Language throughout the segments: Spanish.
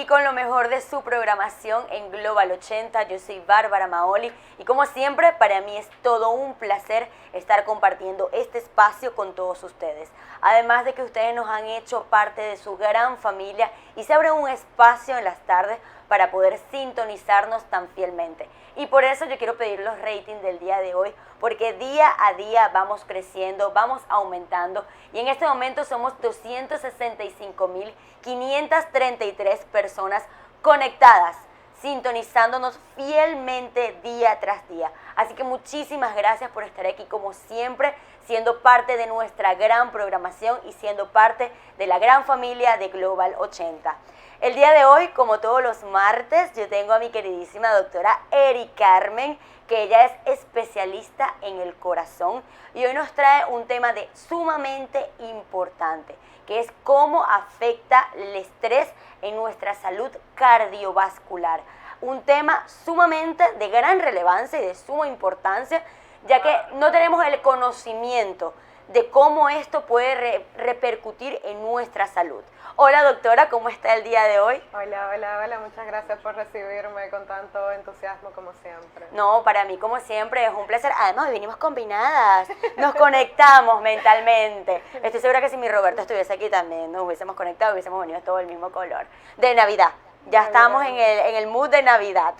aquí con lo mejor de su programación en Global 80. Yo soy Bárbara Maoli y como siempre para mí es todo un placer estar compartiendo este espacio con todos ustedes. Además de que ustedes nos han hecho parte de su gran familia y se abre un espacio en las tardes para poder sintonizarnos tan fielmente. Y por eso yo quiero pedir los ratings del día de hoy, porque día a día vamos creciendo, vamos aumentando y en este momento somos 265.533 personas conectadas, sintonizándonos fielmente día tras día. Así que muchísimas gracias por estar aquí como siempre, siendo parte de nuestra gran programación y siendo parte de la gran familia de Global 80. El día de hoy, como todos los martes, yo tengo a mi queridísima doctora Eri Carmen, que ella es especialista en el corazón y hoy nos trae un tema de sumamente importante, que es cómo afecta el estrés en nuestra salud cardiovascular. Un tema sumamente de gran relevancia y de suma importancia, ya que no tenemos el conocimiento de cómo esto puede repercutir en nuestra salud. Hola doctora, ¿cómo está el día de hoy? Hola, muchas gracias por recibirme con tanto entusiasmo como siempre. No, para mí como siempre es un placer, además hoy venimos combinadas, nos conectamos mentalmente. Estoy segura que si mi Roberto estuviese aquí también nos hubiésemos conectado, hubiésemos venido todo el mismo color. De Navidad, ya estamos en el mood de Navidad.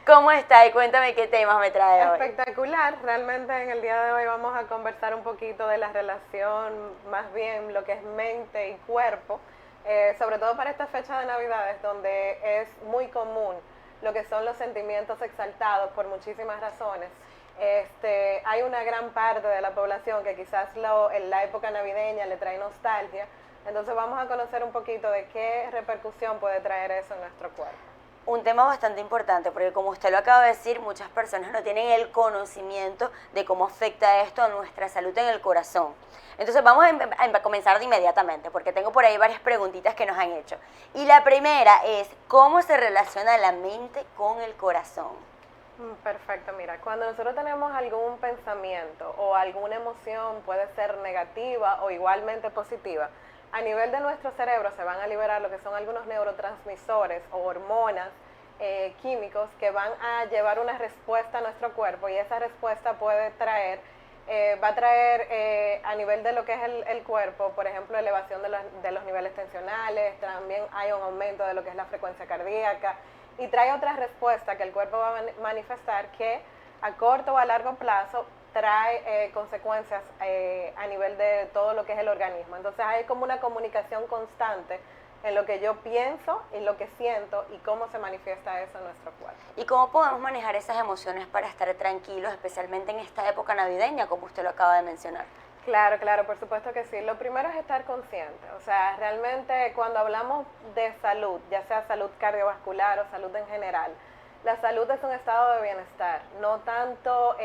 ¿Cómo está? Y cuéntame qué temas me trae hoy. Espectacular, realmente en el día de hoy vamos a conversar un poquito de la relación, más bien lo que es mente y cuerpo, sobre todo para esta fecha de Navidades, donde es muy común lo que son los sentimientos exaltados por muchísimas razones. Hay una gran parte de la población que quizás en la época navideña le trae nostalgia, entonces vamos a conocer un poquito de qué repercusión puede traer eso en nuestro cuerpo. Un tema bastante importante, porque como usted lo acaba de decir, muchas personas no tienen el conocimiento de cómo afecta esto a nuestra salud en el corazón. Entonces vamos a comenzar de inmediatamente, porque tengo por ahí varias preguntitas que nos han hecho. Y la primera es, ¿cómo se relaciona la mente con el corazón? Perfecto, mira, cuando nosotros tenemos algún pensamiento o alguna emoción, puede ser negativa o igualmente positiva, a nivel de nuestro cerebro se van a liberar lo que son algunos neurotransmisores o hormonas químicos que van a llevar una respuesta a nuestro cuerpo y esa respuesta puede traer, va a traer a nivel de lo que es el cuerpo, por ejemplo, elevación de los niveles tensionales, también hay un aumento de lo que es la frecuencia cardíaca y trae otra respuesta que el cuerpo va a manifestar que a corto o a largo plazo trae consecuencias a nivel de todo lo que es el organismo. Entonces hay como una comunicación constante en lo que yo pienso y lo que siento y cómo se manifiesta eso en nuestro cuerpo. ¿Y cómo podemos manejar esas emociones para estar tranquilos, especialmente en esta época navideña, como usted lo acaba de mencionar? Claro, por supuesto que sí. Lo primero es estar consciente. O sea, realmente cuando hablamos de salud, ya sea salud cardiovascular o salud en general, la salud es un estado de bienestar, no tanto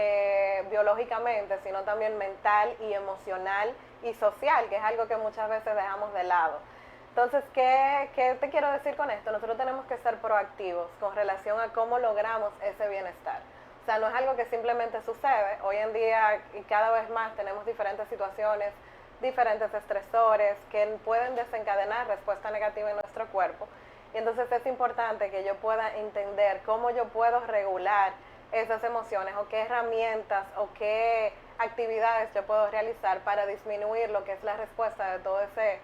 biológicamente, sino también mental y emocional y social, que es algo que muchas veces dejamos de lado. Entonces, ¿qué te quiero decir con esto? Nosotros tenemos que ser proactivos con relación a cómo logramos ese bienestar. O sea, no es algo que simplemente sucede. Hoy en día y cada vez más tenemos diferentes situaciones, diferentes estresores que pueden desencadenar respuesta negativa en nuestro cuerpo. Y entonces es importante que yo pueda entender cómo yo puedo regular esas emociones o qué herramientas o qué actividades yo puedo realizar para disminuir lo que es la respuesta de todo ese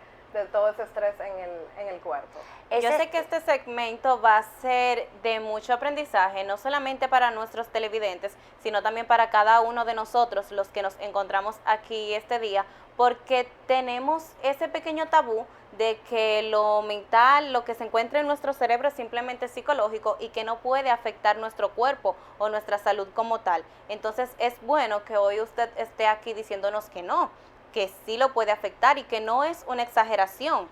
estrés en el cuerpo. Yo sé que este segmento va a ser de mucho aprendizaje, no solamente para nuestros televidentes, sino también para cada uno de nosotros, los que nos encontramos aquí este día, porque tenemos ese pequeño tabú de que lo mental, lo que se encuentra en nuestro cerebro es simplemente psicológico y que no puede afectar nuestro cuerpo o nuestra salud como tal. Entonces es bueno que hoy usted esté aquí diciéndonos que no, que sí lo puede afectar y que no es una exageración.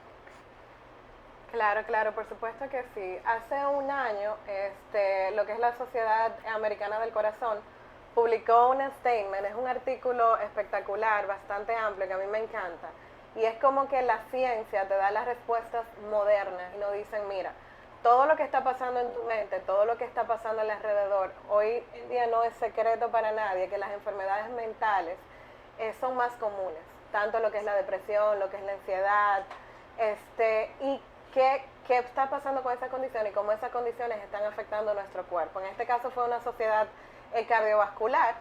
Claro, por supuesto que sí. Hace un año, lo que es la Sociedad Americana del Corazón publicó un statement, es un artículo espectacular, bastante amplio, que a mí me encanta. Y es como que la ciencia te da las respuestas modernas y nos dicen, mira, todo lo que está pasando en tu mente, todo lo que está pasando alrededor, hoy en día no es secreto para nadie que las enfermedades mentales son más comunes, tanto lo que es la depresión, lo que es la ansiedad, y qué está pasando con esa condición y cómo esas condiciones están afectando nuestro cuerpo. En este caso fue una sociedad cardiovascular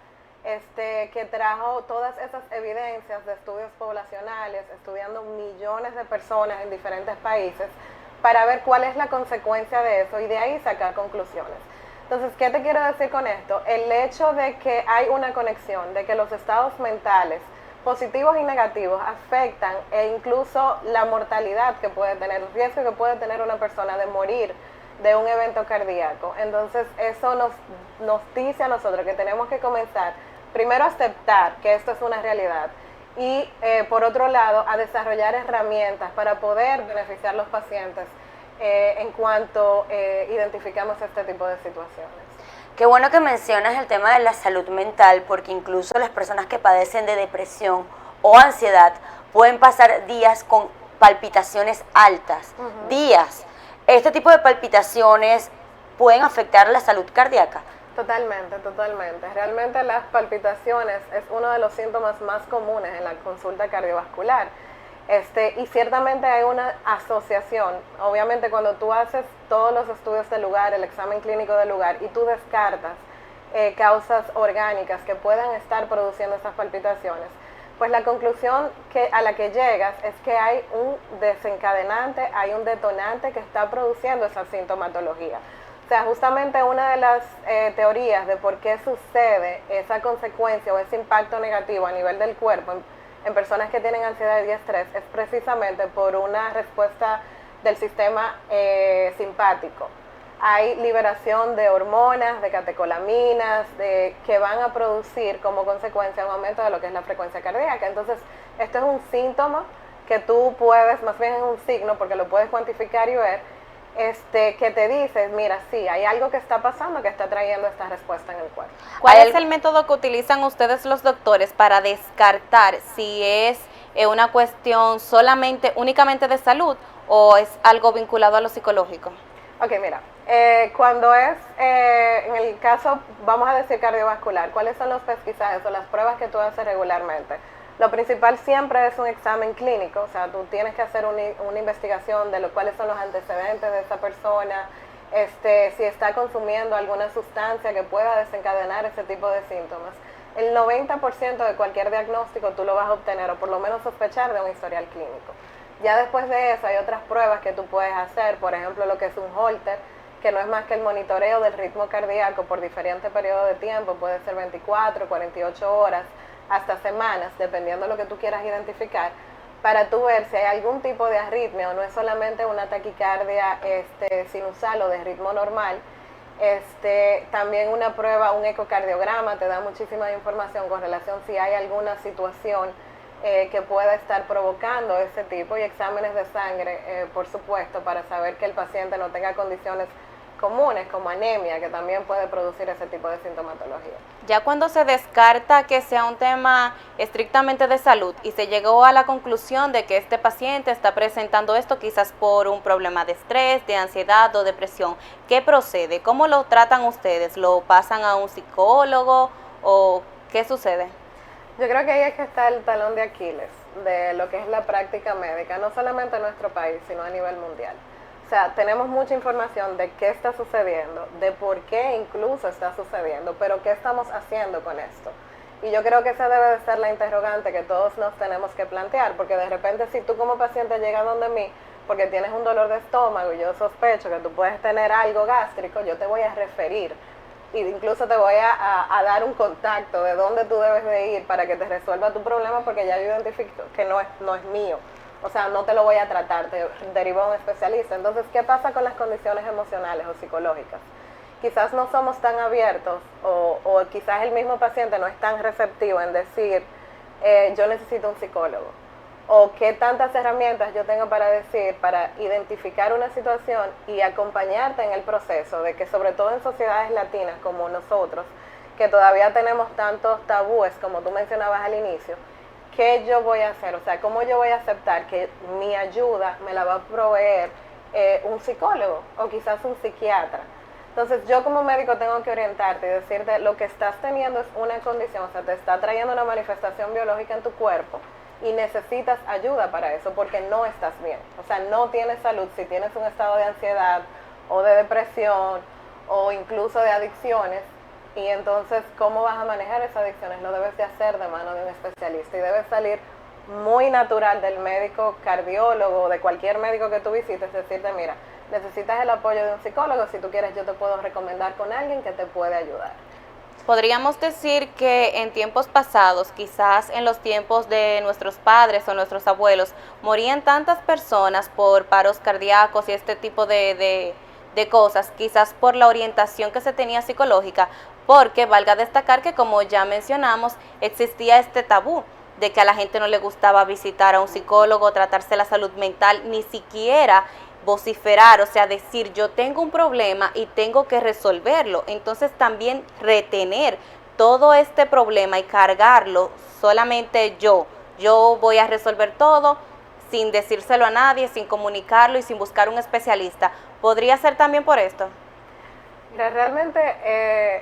que trajo todas esas evidencias de estudios poblacionales, estudiando millones de personas en diferentes países, para ver cuál es la consecuencia de eso y de ahí sacar conclusiones. Entonces, ¿qué te quiero decir con esto? El hecho de que hay una conexión, de que los estados mentales, positivos y negativos, afectan e incluso la mortalidad que puede tener, el riesgo que puede tener una persona de morir de un evento cardíaco. Entonces, eso nos dice a nosotros que tenemos que comenzar, primero, a aceptar que esto es una realidad y, por otro lado, a desarrollar herramientas para poder beneficiar a los pacientes en cuanto identificamos este tipo de situaciones. Qué bueno que mencionas el tema de la salud mental, porque incluso las personas que padecen de depresión o ansiedad pueden pasar días con palpitaciones altas, días. Este tipo de palpitaciones pueden afectar la salud cardíaca. Totalmente, totalmente. Realmente las palpitaciones es uno de los síntomas más comunes en la consulta cardiovascular. Y ciertamente hay una asociación. Obviamente cuando tú haces todos los estudios del lugar, el examen clínico del lugar, y tú descartas causas orgánicas que puedan estar produciendo esas palpitaciones, pues la conclusión a la que llegas es que hay un desencadenante, hay un detonante que está produciendo esa sintomatología. O sea, justamente una de las teorías de por qué sucede esa consecuencia o ese impacto negativo a nivel del cuerpo en personas que tienen ansiedad y estrés es precisamente por una respuesta del sistema simpático. Hay liberación de hormonas, de catecolaminas, que van a producir como consecuencia un aumento de lo que es la frecuencia cardíaca. Entonces, esto es un síntoma que tú puedes, más bien es un signo, porque lo puedes cuantificar y ver, que te dices, mira, sí, hay algo que está pasando que está trayendo esta respuesta en el cuerpo. ¿Cuál es el método que utilizan ustedes los doctores para descartar si es una cuestión únicamente de salud o es algo vinculado a lo psicológico? Ok, mira, cuando es, en el caso, vamos a decir cardiovascular, ¿cuáles son los pesquisajes o las pruebas que tú haces regularmente? Lo principal siempre es un examen clínico, o sea, tú tienes que hacer una investigación de cuáles son los antecedentes de esa persona, si está consumiendo alguna sustancia que pueda desencadenar ese tipo de síntomas. El 90% de cualquier diagnóstico tú lo vas a obtener, o por lo menos sospechar, de un historial clínico. Ya después de eso hay otras pruebas que tú puedes hacer, por ejemplo lo que es un Holter, que no es más que el monitoreo del ritmo cardíaco por diferentes periodos de tiempo, puede ser 24, 48 horas, hasta semanas, dependiendo de lo que tú quieras identificar, para tú ver si hay algún tipo de arritmia o no es solamente una taquicardia sinusal o de ritmo normal. También una prueba, un ecocardiograma, te da muchísima información con relación si hay alguna situación que pueda estar provocando ese tipo, y exámenes de sangre, por supuesto, para saber que el paciente no tenga condiciones comunes como anemia, que también puede producir ese tipo de sintomatología. Ya cuando se descarta que sea un tema estrictamente de salud y se llegó a la conclusión de que este paciente está presentando esto quizás por un problema de estrés, de ansiedad o depresión, ¿qué procede? ¿Cómo lo tratan ustedes? ¿Lo pasan a un psicólogo o qué sucede? Yo creo que ahí es que está el talón de Aquiles de lo que es la práctica médica, no solamente en nuestro país, sino a nivel mundial. O sea, tenemos mucha información de qué está sucediendo, de por qué incluso está sucediendo, pero qué estamos haciendo con esto. Y yo creo que esa debe de ser la interrogante que todos nos tenemos que plantear, porque de repente si tú como paciente llegas donde mí porque tienes un dolor de estómago y yo sospecho que tú puedes tener algo gástrico, yo te voy a referir. Y incluso te voy a dar un contacto de dónde tú debes de ir para que te resuelva tu problema, porque ya yo identifico que no es mío. O sea, no te lo voy a tratar, te derivo a un especialista. Entonces, ¿qué pasa con las condiciones emocionales o psicológicas? Quizás no somos tan abiertos o quizás el mismo paciente no es tan receptivo en decir, yo necesito un psicólogo. O qué tantas herramientas yo tengo para decir, para identificar una situación y acompañarte en el proceso, de que sobre todo en sociedades latinas como nosotros, que todavía tenemos tantos tabúes como tú mencionabas al inicio, ¿qué yo voy a hacer? O sea, ¿cómo yo voy a aceptar que mi ayuda me la va a proveer un psicólogo o quizás un psiquiatra? Entonces yo como médico tengo que orientarte y decirte, lo que estás teniendo es una condición, o sea, te está trayendo una manifestación biológica en tu cuerpo, y necesitas ayuda para eso porque no estás bien. O sea, no tienes salud si tienes un estado de ansiedad o de depresión o incluso de adicciones. Y entonces, ¿cómo vas a manejar esas adicciones? Lo debes de hacer de mano de un especialista y debes salir muy natural del médico cardiólogo o de cualquier médico que tú visites, decirte, mira, necesitas el apoyo de un psicólogo, si tú quieres yo te puedo recomendar con alguien que te puede ayudar. Podríamos decir que en tiempos pasados, quizás en los tiempos de nuestros padres o nuestros abuelos, morían tantas personas por paros cardíacos y este tipo de cosas, quizás por la orientación que se tenía psicológica, porque valga destacar que, como ya mencionamos, existía este tabú de que a la gente no le gustaba visitar a un psicólogo, tratarse la salud mental, ni siquiera vociferar, o sea, decir yo tengo un problema y tengo que resolverlo. Entonces también retener todo este problema y cargarlo solamente yo voy a resolver todo sin decírselo a nadie, sin comunicarlo y sin buscar un especialista. ¿Podría ser también por esto? Mira, realmente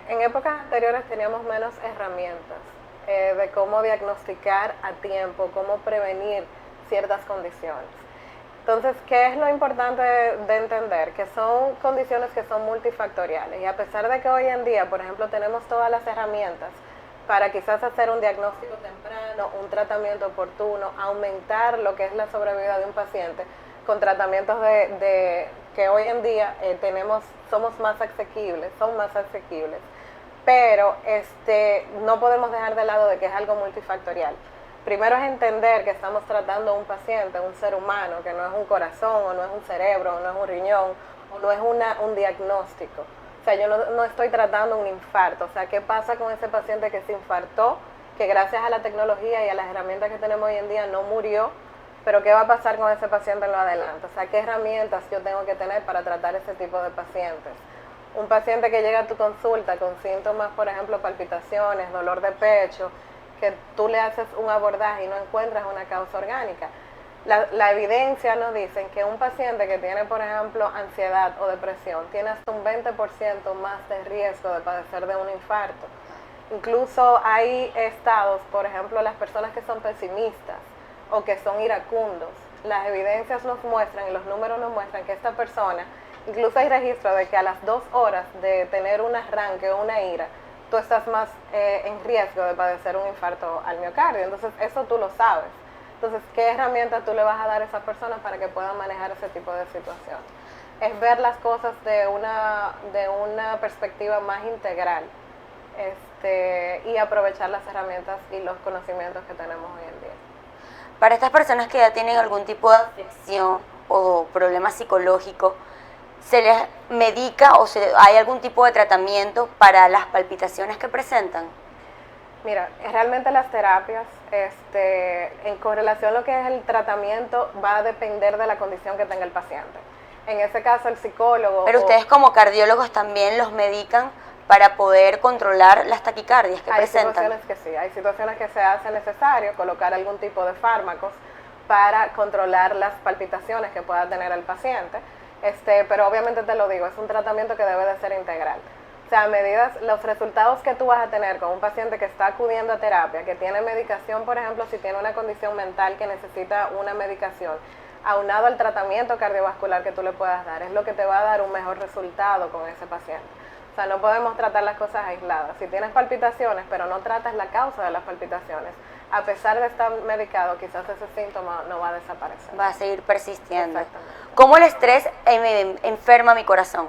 en épocas anteriores teníamos menos herramientas de cómo diagnosticar a tiempo, cómo prevenir ciertas condiciones. Entonces, ¿qué es lo importante de entender? Que son condiciones que son multifactoriales y a pesar de que hoy en día, por ejemplo, tenemos todas las herramientas para quizás hacer un diagnóstico temprano, un tratamiento oportuno, aumentar lo que es la sobrevida de un paciente con tratamientos que hoy en día somos más asequibles, son más asequibles, pero no podemos dejar de lado de que es algo multifactorial. Primero es entender que estamos tratando a un paciente, un ser humano, que no es un corazón, o no es un cerebro, o no es un riñón, o no es un diagnóstico. O sea, yo no estoy tratando un infarto. O sea, ¿qué pasa con ese paciente que se infartó, que gracias a la tecnología y a las herramientas que tenemos hoy en día no murió? Pero ¿qué va a pasar con ese paciente en lo adelante? O sea, ¿qué herramientas yo tengo que tener para tratar ese tipo de pacientes? Un paciente que llega a tu consulta con síntomas, por ejemplo, palpitaciones, dolor de pecho, que tú le haces un abordaje y no encuentras una causa orgánica. La evidencia nos dice que un paciente que tiene, por ejemplo, ansiedad o depresión, tiene hasta un 20% más de riesgo de padecer de un infarto. Incluso hay estados, por ejemplo, las personas que son pesimistas o que son iracundos. Las evidencias nos muestran y los números nos muestran que esta persona, incluso hay registro de que a las 2 horas de tener un arranque o una ira, tú estás más en riesgo de padecer un infarto al miocardio. Entonces, eso tú lo sabes. Entonces, ¿qué herramientas tú le vas a dar a esas personas para que puedan manejar ese tipo de situaciones? Es ver las cosas de una perspectiva más integral y aprovechar las herramientas y los conocimientos que tenemos hoy en día. Para estas personas que ya tienen algún tipo de afección o problema psicológico, ¿se les medica o hay algún tipo de tratamiento para las palpitaciones que presentan? Mira, realmente las terapias, en correlación a lo que es el tratamiento, va a depender de la condición que tenga el paciente. En ese caso, el psicólogo... Pero ustedes como cardiólogos también los medican para poder controlar las taquicardias que presentan. Hay situaciones que sí, hay situaciones que se hace necesario colocar algún tipo de fármacos para controlar las palpitaciones que pueda tener el paciente. Pero obviamente te lo digo, es un tratamiento que debe de ser integral. O sea, los resultados que tú vas a tener con un paciente que está acudiendo a terapia, que tiene medicación, por ejemplo, si tiene una condición mental que necesita una medicación, aunado al tratamiento cardiovascular que tú le puedas dar, es lo que te va a dar un mejor resultado con ese paciente. O sea, no podemos tratar las cosas aisladas. Si tienes palpitaciones, pero no tratas la causa de las palpitaciones, a pesar de estar medicado, quizás ese síntoma no va a desaparecer. Va a seguir persistiendo. Exactamente. ¿Cómo el estrés enferma mi corazón?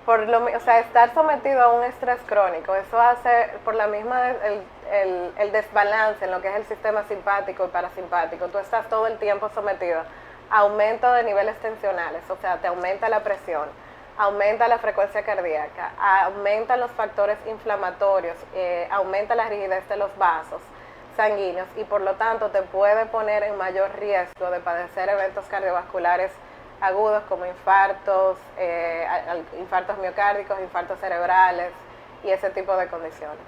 O sea, estar sometido a un estrés crónico, eso hace por la misma el desbalance en lo que es el sistema simpático y parasimpático. Tú estás todo el tiempo sometido a aumento de niveles tensionales, o sea, te aumenta la presión, aumenta la frecuencia cardíaca, aumenta los factores inflamatorios, aumenta la rigidez de los vasos sanguíneos y por lo tanto te puede poner en mayor riesgo de padecer eventos cardiovasculares agudos como infartos, infartos miocárdicos, infartos cerebrales y ese tipo de condiciones.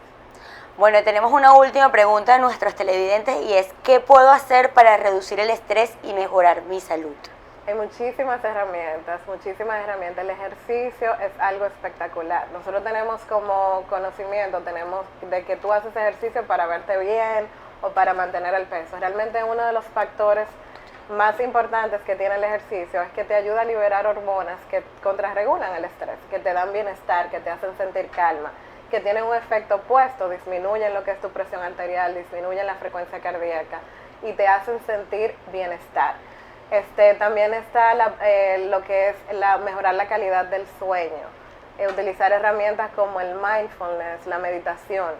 Bueno, tenemos una última pregunta de nuestros televidentes y es ¿qué puedo hacer para reducir el estrés y mejorar mi salud? Hay muchísimas herramientas. El ejercicio es algo espectacular. Nosotros tenemos como conocimiento, de que tú haces ejercicio para verte bien o para mantener el peso. Realmente uno de los factores más importantes que tiene el ejercicio es que te ayuda a liberar hormonas que contrarregulan el estrés, que te dan bienestar, que te hacen sentir calma, que tienen un efecto opuesto, disminuyen lo que es tu presión arterial, disminuyen la frecuencia cardíaca y te hacen sentir bienestar. También está lo que es mejorar la calidad del sueño, utilizar herramientas como el mindfulness, la meditación,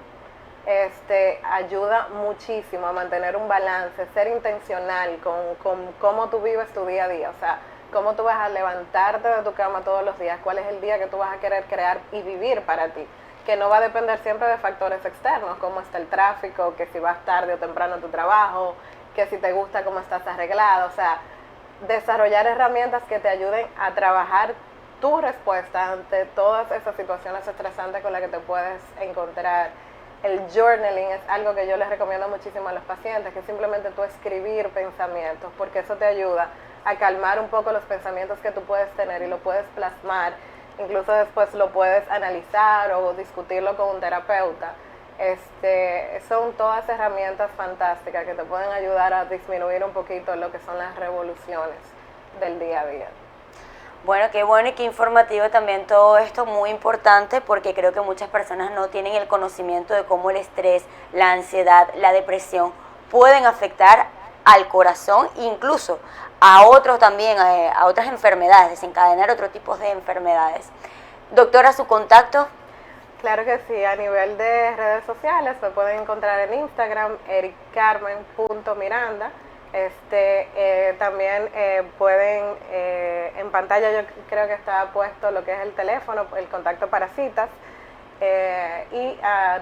ayuda muchísimo a mantener un balance, ser intencional con cómo tú vives tu día a día, o sea, cómo tú vas a levantarte de tu cama todos los días, cuál es el día que tú vas a querer crear y vivir para ti, que no va a depender siempre de factores externos, como está el tráfico, que si vas tarde o temprano a tu trabajo, que si te gusta cómo estás arreglado, o sea, desarrollar herramientas que te ayuden a trabajar tu respuesta ante todas esas situaciones estresantes con las que te puedes encontrar. El journaling es algo que yo les recomiendo muchísimo a los pacientes, que es simplemente tú escribir pensamientos, porque eso te ayuda a calmar un poco los pensamientos que tú puedes tener y lo puedes plasmar, incluso después lo puedes analizar o discutirlo con un terapeuta. Son todas herramientas fantásticas que te pueden ayudar a disminuir un poquito lo que son las revoluciones del día a día. Bueno, qué bueno y qué informativo también todo esto, muy importante porque creo que muchas personas no tienen el conocimiento de cómo el estrés, la ansiedad, la depresión pueden afectar al corazón, incluso a otros también, a otras enfermedades, desencadenar otro tipo de enfermedades. Doctora, ¿su contacto? Claro que sí, a nivel de redes sociales me pueden encontrar en Instagram, ericcarmen.miranda. También pueden, en pantalla yo creo que está puesto lo que es el teléfono, el contacto para citas,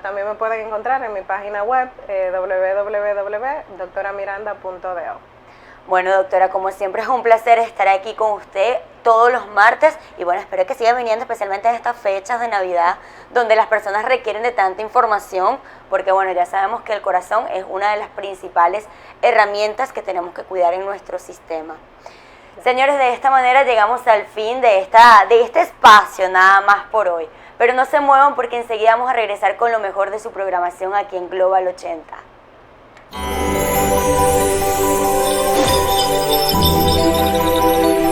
también me pueden encontrar en mi página web www.doctoramiranda.do. Bueno, doctora, como siempre es un placer estar aquí con usted todos los martes y bueno, espero que siga viniendo especialmente en estas fechas de Navidad donde las personas requieren de tanta información porque bueno, ya sabemos que el corazón es una de las principales herramientas que tenemos que cuidar en nuestro sistema. Señores, de esta manera llegamos al fin de este espacio nada más por hoy, pero no se muevan porque enseguida vamos a regresar con lo mejor de su programación aquí en Global 80.